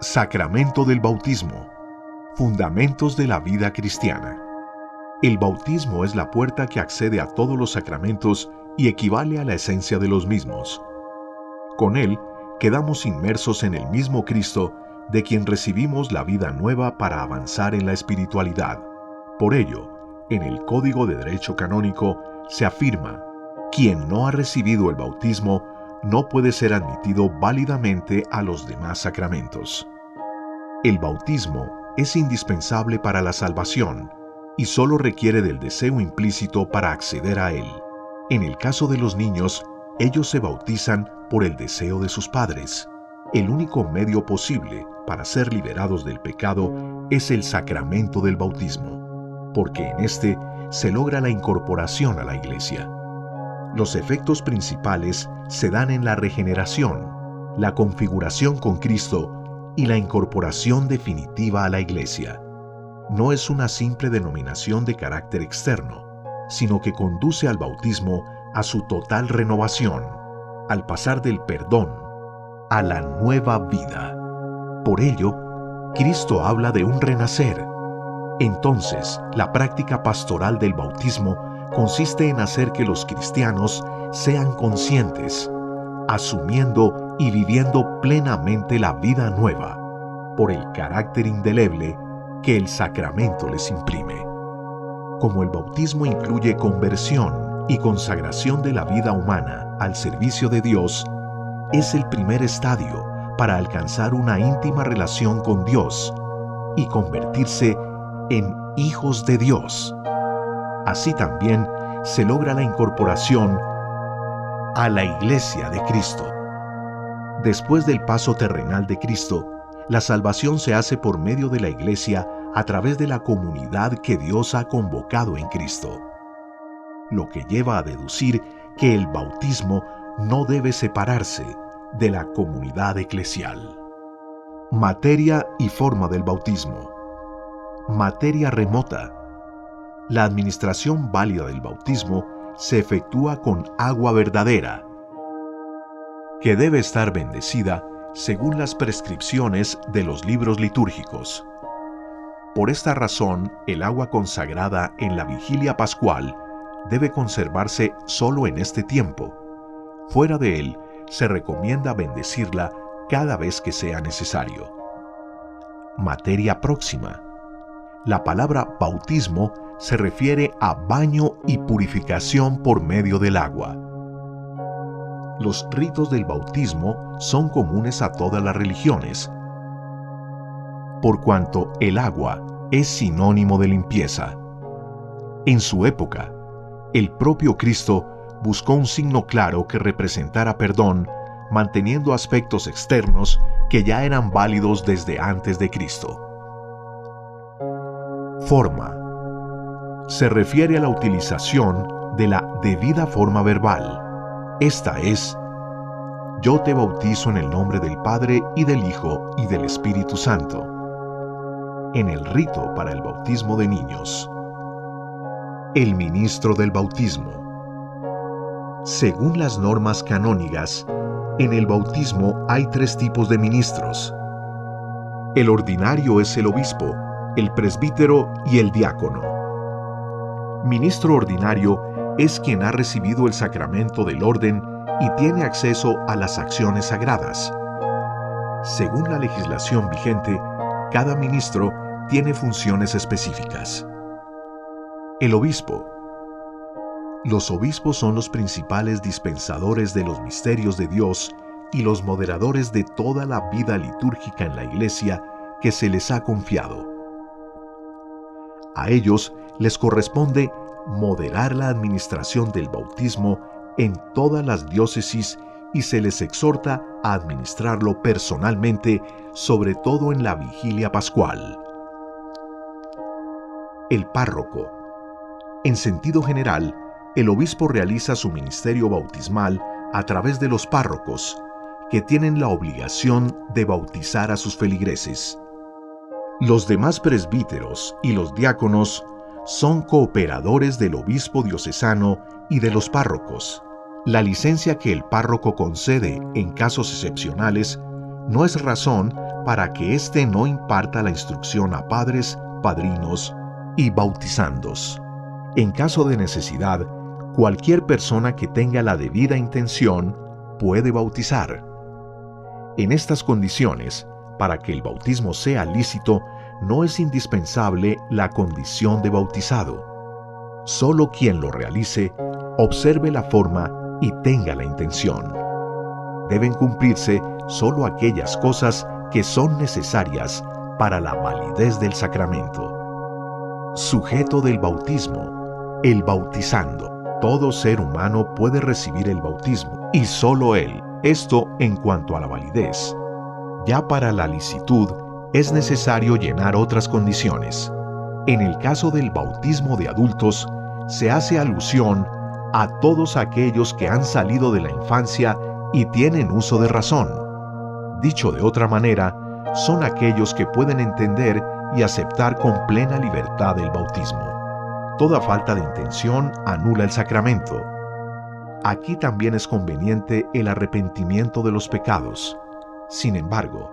Sacramento del bautismo. Fundamentos de la vida cristiana. El bautismo es la puerta que accede a todos los sacramentos y equivale a la esencia de los mismos. Con él, quedamos inmersos en el mismo Cristo, de quien recibimos la vida nueva para avanzar en la espiritualidad. Por ello, en el Código de Derecho Canónico se afirma: quien no ha recibido el bautismo no puede ser admitido válidamente a los demás sacramentos. El bautismo es indispensable para la salvación y solo requiere del deseo implícito para acceder a él. En el caso de los niños, ellos se bautizan por el deseo de sus padres. El único medio posible para ser liberados del pecado es el sacramento del bautismo, porque en este se logra la incorporación a la Iglesia. Los efectos principales se dan en la regeneración, la configuración con Cristo y la incorporación definitiva a la Iglesia. No es una simple denominación de carácter externo, sino que conduce al bautismo a su total renovación, al pasar del perdón a la nueva vida. Por ello, Cristo habla de un renacer. Entonces, la práctica pastoral del bautismo consiste en hacer que los cristianos sean conscientes, asumiendo y viviendo plenamente la vida nueva, por el carácter indeleble que el sacramento les imprime. Como el bautismo incluye conversión y consagración de la vida humana al servicio de Dios, es el primer estadio para alcanzar una íntima relación con Dios y convertirse en hijos de Dios. Así también se logra la incorporación a la Iglesia de Cristo. Después del paso terrenal de Cristo, la salvación se hace por medio de la Iglesia a través de la comunidad que Dios ha convocado en Cristo, lo que lleva a deducir que el bautismo no debe separarse de la comunidad eclesial. Materia y forma del bautismo. Materia remota. La administración válida del bautismo se efectúa con agua verdadera, que debe estar bendecida según las prescripciones de los libros litúrgicos. Por esta razón, el agua consagrada en la vigilia pascual debe conservarse solo en este tiempo. Fuera de él, se recomienda bendecirla cada vez que sea necesario. Materia próxima. La palabra bautismo se refiere a baño y purificación por medio del agua. Los ritos del bautismo son comunes a todas las religiones, por cuanto el agua es sinónimo de limpieza. En su época, el propio Cristo buscó un signo claro que representara perdón, manteniendo aspectos externos que ya eran válidos desde antes de Cristo. Forma. Se refiere a la utilización de la debida forma verbal. Esta es: yo te bautizo en el nombre del Padre y del Hijo y del Espíritu Santo. En el rito para el bautismo de niños. El ministro del bautismo. Según las normas canónicas, en el bautismo hay 3 tipos de ministros. El ordinario es el obispo, el presbítero y el diácono. Ministro ordinario es quien ha recibido el sacramento del orden y tiene acceso a las acciones sagradas. Según la legislación vigente, cada ministro tiene funciones específicas. El obispo. Los obispos son los principales dispensadores de los misterios de Dios y los moderadores de toda la vida litúrgica en la Iglesia que se les ha confiado. A ellos les corresponde moderar la administración del bautismo en todas las diócesis y se les exhorta a administrarlo personalmente, sobre todo en la vigilia pascual. El párroco. En sentido general, el obispo realiza su ministerio bautismal a través de los párrocos, que tienen la obligación de bautizar a sus feligreses. Los demás presbíteros y los diáconos son cooperadores del obispo diocesano y de los párrocos. La licencia que el párroco concede en casos excepcionales no es razón para que éste no imparta la instrucción a padres, padrinos y bautizandos. En caso de necesidad, cualquier persona que tenga la debida intención puede bautizar. En estas condiciones, para que el bautismo sea lícito, no es indispensable la condición de bautizado. Solo quien lo realice, observe la forma y tenga la intención. Deben cumplirse solo aquellas cosas que son necesarias para la validez del sacramento. Sujeto del bautismo, el bautizando. Todo ser humano puede recibir el bautismo, y solo él. Esto en cuanto a la validez. Ya para la licitud es necesario llenar otras condiciones. En el caso del bautismo de adultos, se hace alusión a todos aquellos que han salido de la infancia y tienen uso de razón. Dicho de otra manera, son aquellos que pueden entender y aceptar con plena libertad el bautismo. Toda falta de intención anula el sacramento. Aquí también es conveniente el arrepentimiento de los pecados. Sin embargo,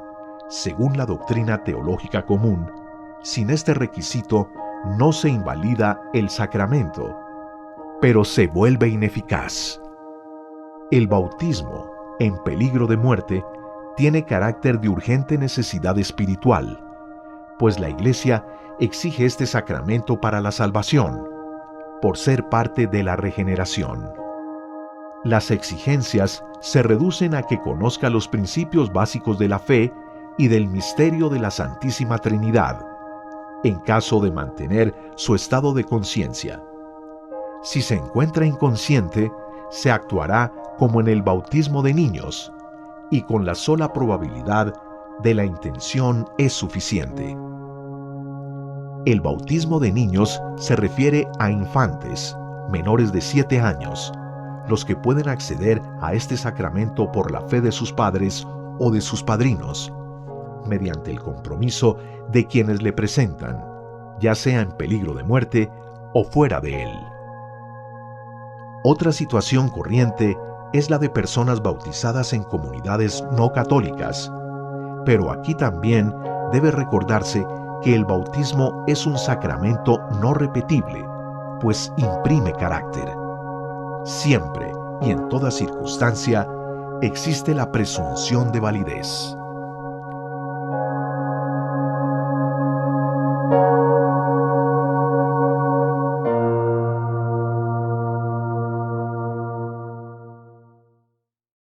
según la doctrina teológica común, sin este requisito no se invalida el sacramento, pero se vuelve ineficaz. El bautismo, en peligro de muerte, tiene carácter de urgente necesidad espiritual, pues la Iglesia exige este sacramento para la salvación, por ser parte de la regeneración. Las exigencias se reducen a que conozca los principios básicos de la fe y del misterio de la Santísima Trinidad, en caso de mantener su estado de conciencia. Si se encuentra inconsciente, se actuará como en el bautismo de niños, y con la sola probabilidad de la intención es suficiente. El bautismo de niños se refiere a infantes, menores de 7 años, los que pueden acceder a este sacramento por la fe de sus padres o de sus padrinos, mediante el compromiso de quienes le presentan, ya sea en peligro de muerte o fuera de él. Otra situación corriente es la de personas bautizadas en comunidades no católicas, pero aquí también debe recordarse que el bautismo es un sacramento no repetible, pues imprime carácter. Siempre y en toda circunstancia existe la presunción de validez.